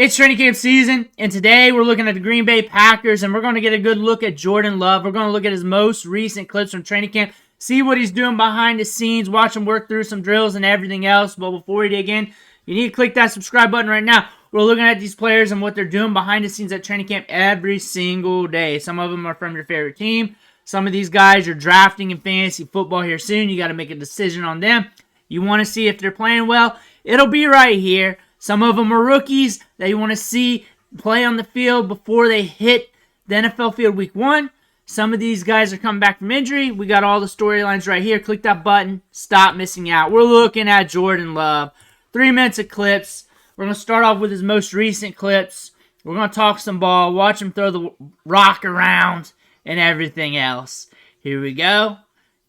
It's training camp season, and today we're looking at the Green Bay Packers, and we're going to get a good look at Jordan Love. We're going to look at his most recent clips from training camp, see what he's doing behind the scenes, watch him work through some drills and everything else. But before we dig in, you need to click that subscribe button right now. We're looking at these players and what they're doing behind the scenes at training camp every single day. Some of them are from your favorite team. Some of these guys you're drafting in fantasy football here soon. You got to make a decision on them. You want to see if they're playing well. It'll be right here. Some of them are rookies that you want to see play on the field before they hit the NFL field week 1. Some of these guys are coming back from injury. We got all the storylines right here. Click that button. Stop missing out. We're looking at Jordan Love. 3 minutes of clips. We're going to start off with his most recent clips. We're going to talk some ball, watch him throw the rock around, and everything else. Here we go.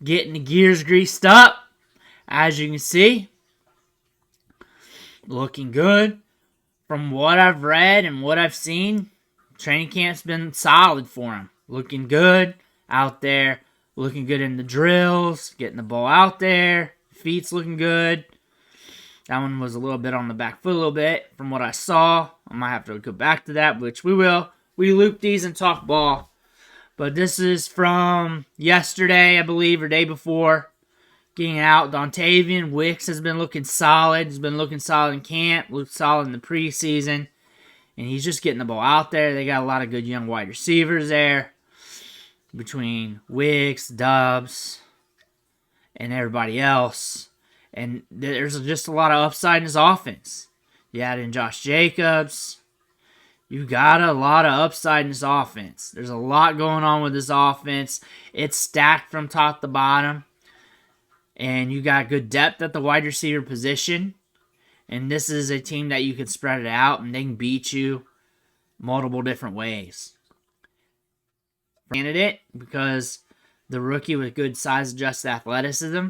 Getting the gears greased up. As you can see, looking good. From what I've read and what I've seen, training camp's been solid for him. Looking good out there. Looking good in the drills. Getting the ball out there. Feet's looking good. That one was a little bit on the back foot a little bit from what I saw. I might have to go back to that, which we will. We loop these and talk ball. But this is from yesterday, I believe, or day before. Getting out, Dontayvion Wicks has been looking solid. He's been looking solid in camp, looked solid in the preseason. And he's just getting the ball out there. They got a lot of good young wide receivers there. Between Wicks, Dubs, and everybody else. And there's just a lot of upside in his offense. You add in Josh Jacobs. You got a lot of upside in this offense. There's a lot going on with this offense. It's stacked from top to bottom. And you got good depth at the wide receiver position. And this is a team that you can spread it out and they can beat you multiple different ways. Candidate because the rookie with good size adjusted athleticism.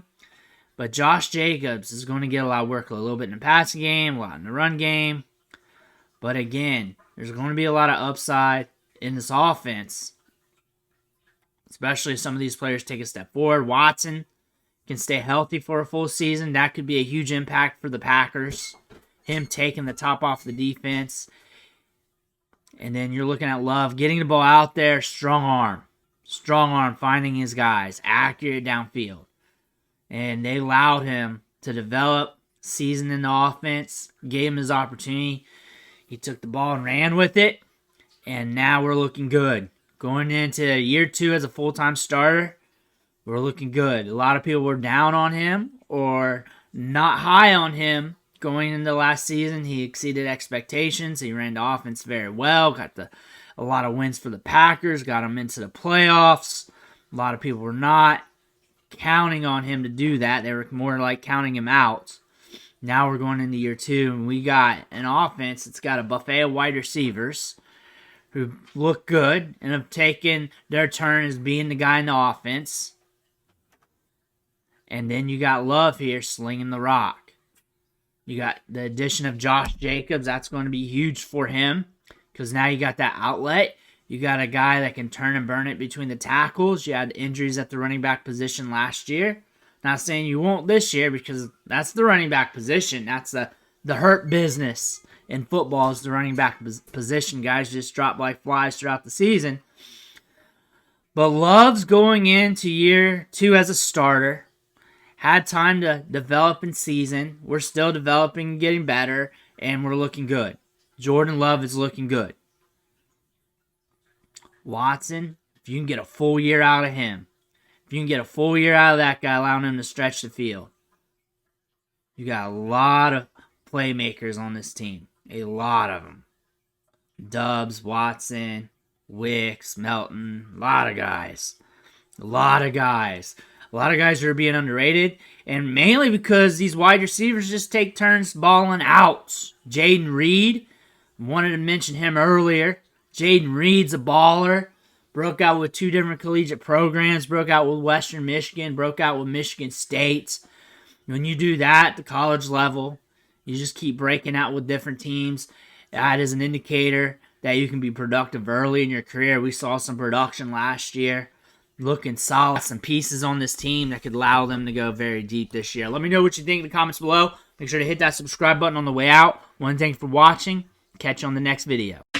But Josh Jacobs is going to get a lot of work, a little bit in the passing game, a lot in the run game. But again, there's going to be a lot of upside in this offense. Especially if some of these players take a step forward. Watson can stay healthy for a full season. That could be a huge impact for the Packers. Him taking the top off the defense. And then you're looking at Love getting the ball out there. Strong arm. Strong arm finding his guys. Accurate downfield. And they allowed him to develop, season in the offense, gave him his opportunity. He took the ball and ran with it. And now we're looking good. Going into year 2 as a full-time starter, we're looking good. A lot of people were down on him or not high on him going into last season. He exceeded expectations. He ran the offense very well. Got a lot of wins for the Packers. Got them into the playoffs. A lot of people were not counting on him to do that. They were more like counting him out. Now we're going into year 2, and we got an offense that's got a buffet of wide receivers who look good and have taken their turn as being the guy in the offense. And then you got Love here slinging the rock. You got the addition of Josh Jacobs. That's going to be huge for him because now you got that outlet. You got a guy that can turn and burn it between the tackles. You had injuries at the running back position last year. Not saying you won't this year because that's the running back position. That's the hurt business in football is the running back position. Guys just drop like flies throughout the season. But Love's going into year 2 as a starter. Had time to develop in season. We're still developing and getting better, and we're looking good. Jordan Love is looking good. Watson, if you can get a full year out of him, if you can get a full year out of that guy, allowing him to stretch the field, you got a lot of playmakers on this team. A lot of them. Dubs, Watson, Wicks, Melton, a lot of guys. A lot of guys. A lot of guys are being underrated, and mainly because these wide receivers just take turns balling out. Jaden Reed, wanted to mention him earlier. Jaden Reed's a baller. Broke out with 2 different collegiate programs. Broke out with Western Michigan. Broke out with Michigan State. When you do that at the college level, you just keep breaking out with different teams. That is an indicator that you can be productive early in your career. We saw some production last year. Looking solid. Some pieces on this team that could allow them to go very deep this year. Let me know what you think in the comments below. Make sure to hit that subscribe button on the way out. Want to thank you for watching. catch you on the next video.